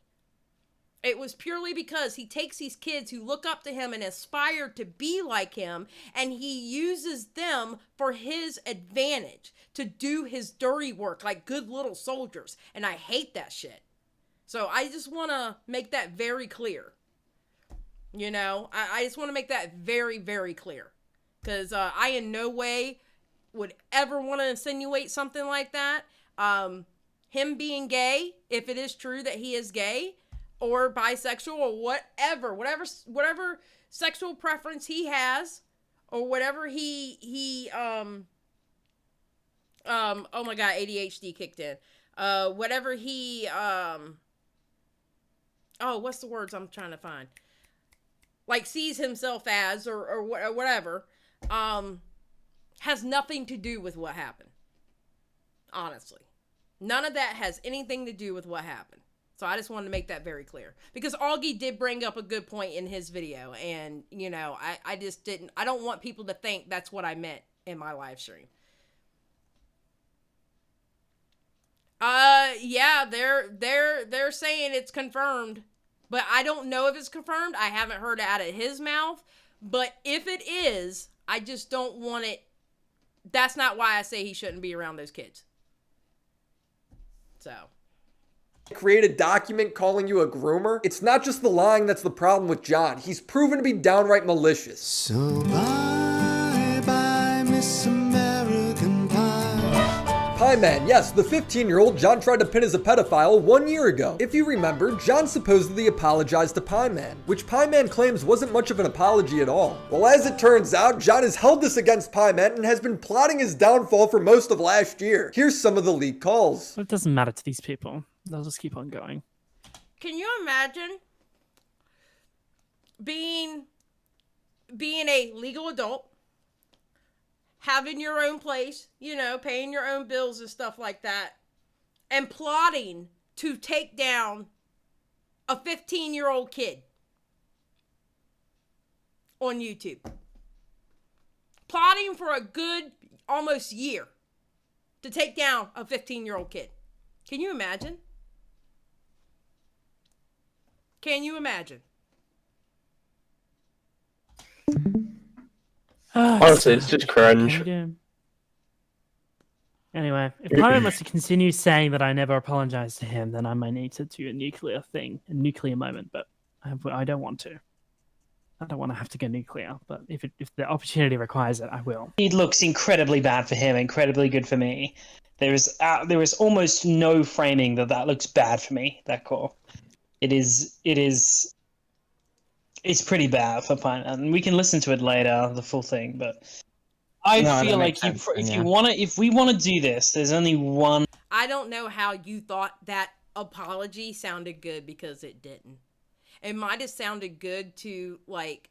Speaker 1: It was purely because he takes these kids who look up to him and aspire to be like him, and he uses them for his advantage to do his dirty work like good little soldiers. And I hate that shit. So I just want to make that very clear. You know, I just want to make that very, very clear. Because I in no way would ever want to insinuate something like that. Him being gay, if it is true that he is gay, or bisexual, or whatever sexual preference he has, or whatever oh my god, ADHD kicked in. Whatever he, what's the words I'm trying to find? Like sees himself as, or whatever, has nothing to do with what happened. Honestly. None of that has anything to do with what happened. So I just wanted to make that very clear. Because Augie did bring up a good point in his video. And, you know, I don't want people to think that's what I meant in my live stream. Yeah, they're saying it's confirmed. But I don't know if it's confirmed. I haven't heard it out of his mouth. But if it is, I just don't want it. That's not why I say he shouldn't be around those kids. So...
Speaker 2: create a document calling you a groomer? It's not just the lying that's the problem with John. He's proven to be downright malicious.
Speaker 9: So bye, Miss American Pie.
Speaker 2: Pie Man, yes, the 15-year-old John tried to pin as a pedophile 1 year ago. If you remember, John supposedly apologized to Pie Man, which Pie Man claims wasn't much of an apology at all. Well, as it turns out, John has held this against Pie Man and has been plotting his downfall for most of last year. Here's some of the leaked calls.
Speaker 3: It doesn't matter to these people. They'll just keep on going.
Speaker 1: Can you imagine being a legal adult, having your own place, you know, paying your own bills and stuff like that, and plotting to take down a 15-year-old kid on YouTube? Plotting for a good almost year to take down a 15-year-old kid. Can you imagine? Can you imagine?
Speaker 13: Honestly, it's just cringe.
Speaker 3: Anyway, if Pyro wants to continue saying that I never apologized to him, then I might need to do a nuclear moment, but I don't want to. I don't want to have to go nuclear, but if the opportunity requires it, I will.
Speaker 7: It looks incredibly bad for him, incredibly good for me. There is almost no framing that looks bad for me, that call. It's pretty bad for Pine, and we can listen to it later, the full thing, but I feel like if we want to do this, there's only one.
Speaker 1: I don't know how you thought that apology sounded good, because it didn't. It might have sounded good to like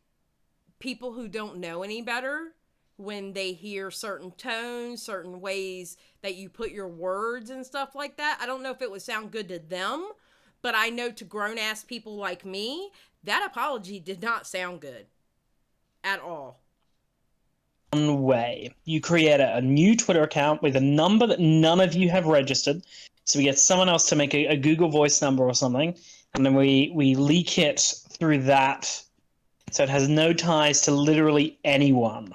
Speaker 1: people who don't know any better when they hear certain tones, certain ways that you put your words and stuff like that. I don't know if it would sound good to them, But I know to grown-ass people like me, that apology did not sound good. At all.
Speaker 14: One way. You create a new Twitter account with a number that none of you have registered. So we get someone else to make a Google Voice number or something, and then we leak it through that, so it has no ties to literally anyone.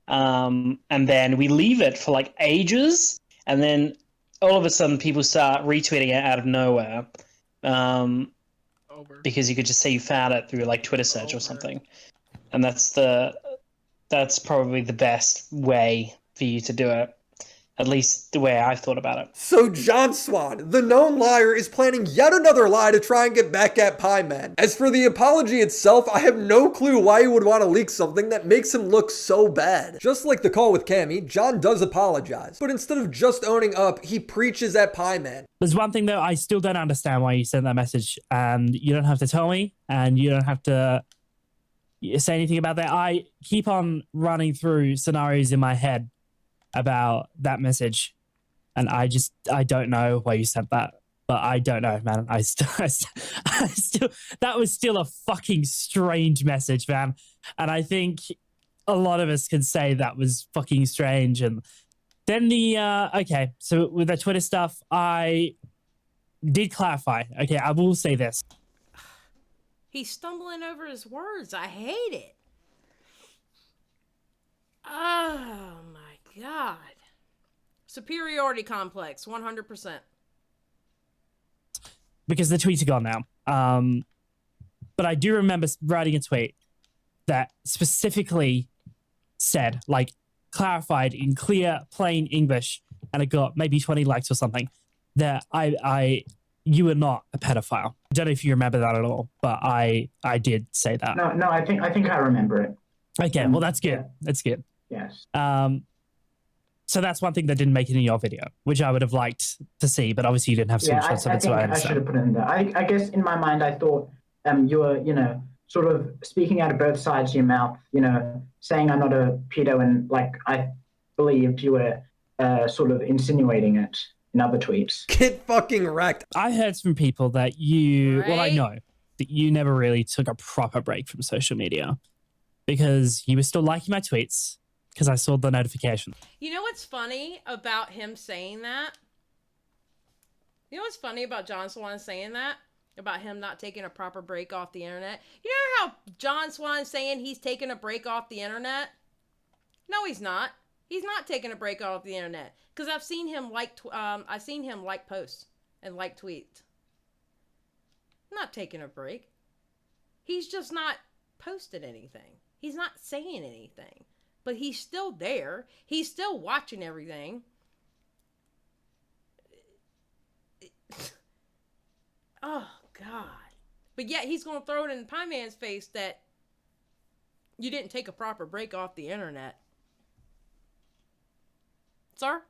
Speaker 14: And then we leave it for like ages, and then all of a sudden people start retweeting it out of nowhere. Because you could just say you found it through like Twitter search or something. And that's probably the best way for you to do it. At least the way I thought about it.
Speaker 2: So John Swan, the known liar, is planning yet another lie to try and get back at Pie Man. As for the apology itself, I have no clue why he would want to leak something that makes him look so bad. Just like the call with Cammy, John does apologize, but instead of just owning up, he preaches at Pie Man.
Speaker 3: There's one thing though, I still don't understand why you sent that message, and you don't have to tell me, and you don't have to say anything about that. I keep on running through scenarios in my head about that message, and I don't know why you sent that, but I don't know, man. I still that was still a fucking strange message, man, and I think a lot of us can say that was fucking strange. And then okay, so with the Twitter stuff, I did clarify. Okay, I will say this.
Speaker 1: He's stumbling over his words. I hate it. Oh my God. Superiority complex, 100%.
Speaker 3: Because the tweets are gone now. But I do remember writing a tweet that specifically said, like, clarified in clear, plain English, and it got maybe 20 likes or something, that you were not a pedophile. I don't know if you remember that at all, but I did say that.
Speaker 5: No, I think I remember it.
Speaker 3: Okay, well that's good. Yeah. That's good.
Speaker 5: Yes.
Speaker 3: So that's one thing that didn't make it in your video, which I would have liked to see, but obviously you didn't have screenshots of it, so I understand.
Speaker 5: I should have put it in there. I guess in my mind I thought you were, sort of speaking out of both sides of your mouth, saying I'm not a pedo, and like I believed you were sort of insinuating it in other tweets.
Speaker 2: Get fucking wrecked.
Speaker 3: I heard from people that I know that you never really took a proper break from social media because you were still liking my tweets because I saw the notification.
Speaker 1: You know what's funny about him saying that? You know what's funny about John Swan saying that? About him not taking a proper break off the internet? You know how John Swan's saying he's taking a break off the internet? No, he's not. He's not taking a break off the internet. Because I've seen him like posts and like tweets. Not taking a break. He's just not posted anything. He's not saying anything. But he's still there. He's still watching everything. Oh, God. But yet he's going to throw it in Pie Man's face that you didn't take a proper break off the internet. Sir?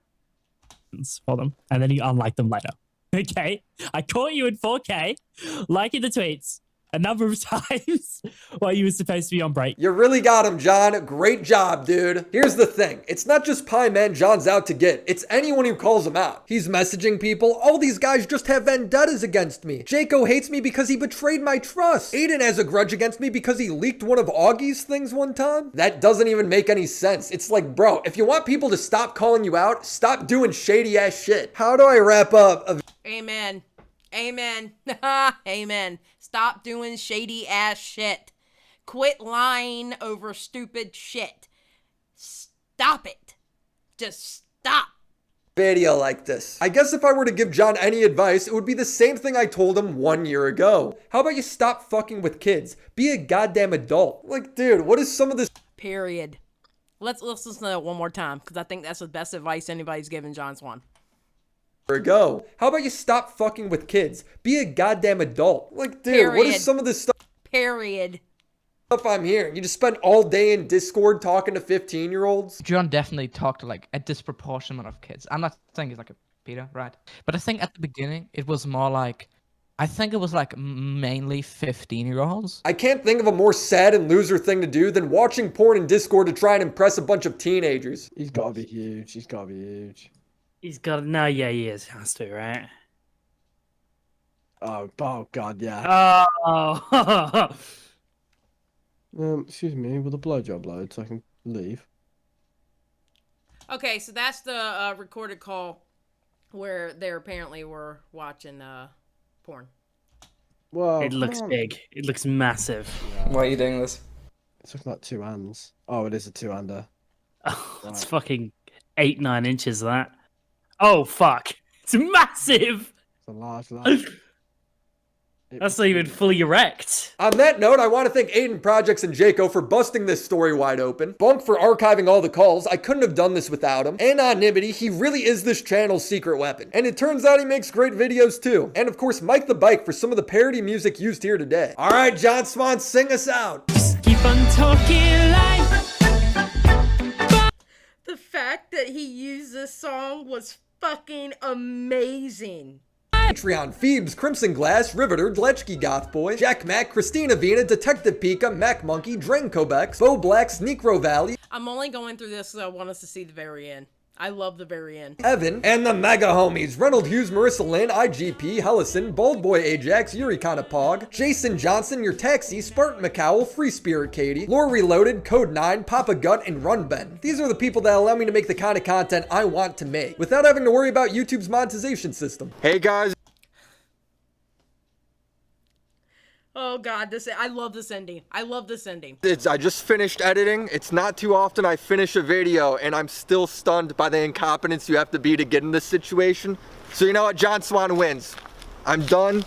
Speaker 3: For them, and then you unlike them later. Okay? I caught you in 4K, liking the tweets a number of times while you were supposed to be on break.
Speaker 2: You really got him, John. Great job, dude. Here's the thing. It's not just Pie Man John's out to get. It's anyone who calls him out. He's messaging people. All these guys just have vendettas against me. Jaco hates me because he betrayed my trust. Aiden has a grudge against me because he leaked one of Augie's things one time. That doesn't even make any sense. It's like, bro, if you want people to stop calling you out, stop doing shady ass shit. How do I wrap up?
Speaker 1: Amen. Amen. Amen. Stop doing shady ass shit. Quit lying over stupid shit. Stop it. Just stop.
Speaker 2: Video like this. I guess if I were to give John any advice, it would be the same thing I told him 1 year ago. How about you stop fucking with kids? Be a goddamn adult. Like, dude, what is some of this?
Speaker 1: Period. Let's listen to that one more time, because I think that's the best advice anybody's given John Swan.
Speaker 2: Ago. How about you stop fucking with kids? Be a goddamn adult. Like, dude,
Speaker 1: Period.
Speaker 2: What is some of this stuff?
Speaker 1: Period.
Speaker 2: Stuff I'm hearing. You just spend all day in Discord talking to 15-year-olds.
Speaker 15: John definitely talked to like a disproportionate amount of kids. I'm not saying he's like a pedo, right? But I think at the beginning it was more like, I think it was like mainly 15-year-olds.
Speaker 2: I can't think of a more sad and loser thing to do than watching porn in Discord to try and impress a bunch of teenagers.
Speaker 12: He's gotta be huge. He's gotta be huge.
Speaker 3: He's got no, yeah, he is. Has to, right?
Speaker 16: Oh God, yeah.
Speaker 3: Oh.
Speaker 16: Excuse me, will the blowjob load so I can leave?
Speaker 1: Okay, so that's the recorded call where they apparently were watching porn.
Speaker 16: Whoa,
Speaker 3: It looks
Speaker 16: come on.
Speaker 3: big. It looks massive.
Speaker 12: Why are you doing this?
Speaker 16: It's looking like 2 hands. Oh, it is a 2-hander.
Speaker 3: Oh, that's fucking 8-9 inches. That. Oh fuck! It's massive.
Speaker 16: It's a large lad.
Speaker 3: That's not even fully erect.
Speaker 2: On that note, I want to thank Aiden Projects and Jaco for busting this story wide open. Bunk for archiving all the calls. I couldn't have done this without him. And Anonymity, he really is this channel's secret weapon. And it turns out he makes great videos too. And of course, Mike the Bike for some of the parody music used here today. All right, John Swan, sing us out.
Speaker 3: Keep on talking like.
Speaker 1: The fact that he used this song was fucking amazing.
Speaker 2: Patreon, Phoebes, Crimson Glass, Riveter, Dletchky Gothboy, Jack Mac, Christina Vina, Detective Pika, Mac Monkey, Drain Kobex, Bo Black, Sneakro Valley,
Speaker 1: I'm only going through this because I want us to see the very end. I love the very end.
Speaker 2: Evan, and the mega homies, Reynold Hughes, Marissa Lynn, IGP, Hellison, Bald Boy Ajax, Yuri Pog, Jason Johnson, Your Taxi, Spartan McCowell, Free Spirit Katie, Lore Reloaded, Code 9, Papa Gut, and Run Ben. These are the people that allow me to make the kind of content I want to make, without having to worry about YouTube's monetization system. Hey guys.
Speaker 1: Oh god, I love this ending. I love this ending.
Speaker 2: I just finished editing. It's not too often I finish a video and I'm still stunned by the incompetence you have to be to get in this situation. So you know what? John Swan wins. I'm done.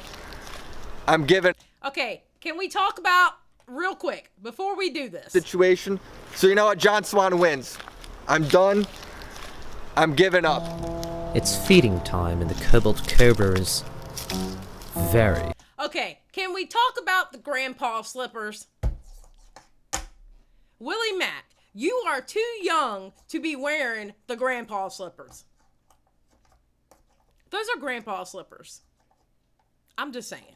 Speaker 2: I'm giving.
Speaker 1: Okay, can we talk about, real quick, before we do this.
Speaker 2: Situation. So you know what? John Swan wins. I'm done. I'm giving up.
Speaker 17: It's feeding time and the Cobalt Cobra is very.
Speaker 1: Okay, can we talk about the grandpa slippers? Willie Mack, you are too young to be wearing the grandpa slippers. Those are grandpa slippers. I'm just saying.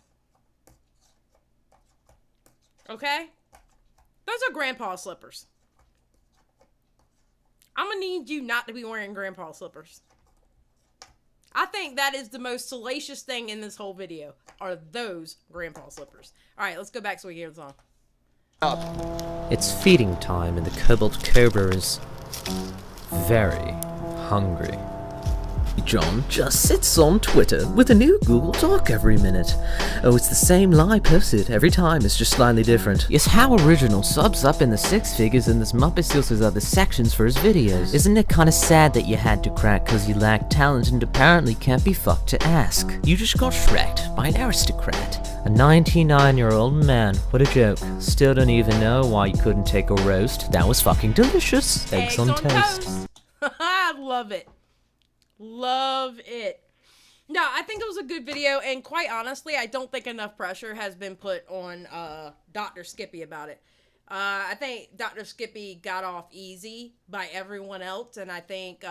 Speaker 1: Okay? Those are grandpa slippers. I'm gonna need you not to be wearing grandpa slippers. I think that is the most salacious thing in this whole video, are those grandpa slippers. All right, let's go back so we hear the song.
Speaker 17: It's feeding time and the Cobalt Cobra is very hungry. John just sits on Twitter with a new Google Doc every minute. Oh, it's the same lie posted every time, it's just slightly different. Yes, how original, subs up in the 6 figures and this Muppet steals his other sections for his videos. Isn't it kinda sad that you had to crack cause you lack talent and apparently can't be fucked to ask? You just got shreked by an aristocrat. A 99-year-old man, what a joke. Still don't even know why you couldn't take a roast. That was fucking delicious. Eggs on toast.
Speaker 1: I love it. Love it. No, I think it was a good video, and quite honestly, I don't think enough pressure has been put on Dr. Skippy about it. I think Dr. Skippy got off easy by everyone else, and I think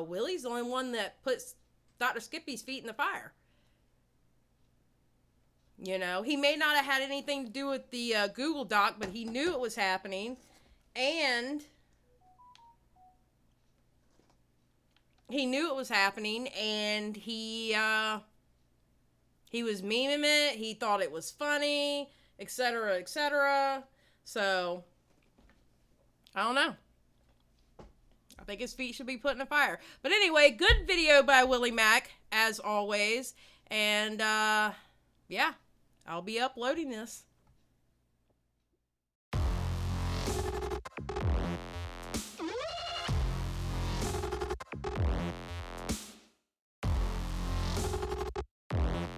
Speaker 1: Willie's the only one that puts Dr. Skippy's feet in the fire. You know, he may not have had anything to do with the Google Doc, but he knew it was happening, and he knew it was happening, and he was memeing it. He thought it was funny, etc., etc. So, I don't know. I think his feet should be put in the fire. But anyway, good video by Willie Mack, as always. And, yeah, I'll be uploading this.